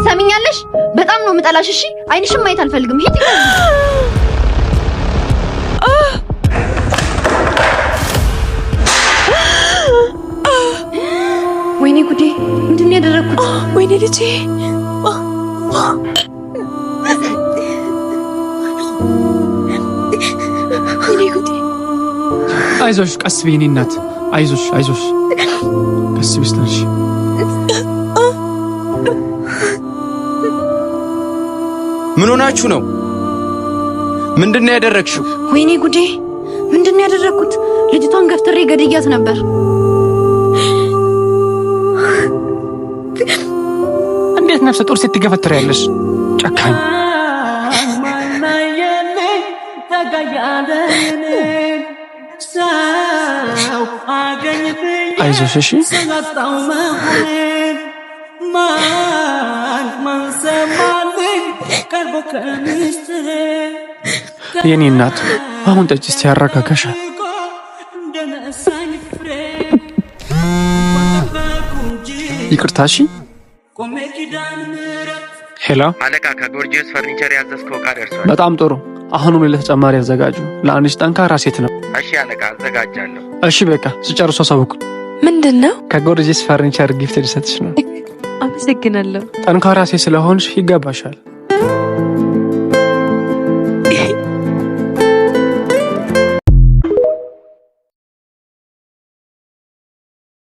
ሰሚኛለሽ? በጣም ነው የምጠላሽ። እሺ አይንሽም ማየት አልፈልግም። ሂጂ። ወይኔ ጉዴ! ምንድነው ያደረኩት? ወይኔ ልጄ! ወይኔ ጉዴ! አይዞሽ፣ ቀስ በይ የኔ እናት። አይዞሽ ቀስ ብለሽ ምን ሆናችሁ ነው? ምንድነው ያደረግሽው? ወይኔ ጉዴ! ምንድነው ያደረኩት? ልጅቷን ገፍትሬ ገድያት ነበር። እንዴት ነፍሰ ጡር ሴት ትገፈትሪያለሽ? ጨካኝ! አይዞሽ እሺ። የኔ እናት አሁን ጠጪ እስቲ ያረጋጋሻል። ይቅርታ እሺ። ሄሎ አለቃ፣ ከጎርጂየስ ፈርኒቸር ያዘዝከው ዕቃ ደርሷል። በጣም ጥሩ። አሁንም ለተጨማሪ አዘጋጁ። ለአንቺ ጠንካራ ሴት ነው። እሺ አለቃ፣ አዘጋጃለሁ። እሺ በቃ ሲጨርሱ አሳውቁኝ። ምንድነው? ከጎርጂየስ ፈርኒቸር ጊፍት ልሰጥሽ ነው። አመሰግናለሁ። ጠንካራ ሴት ስለሆንሽ ይገባሻል።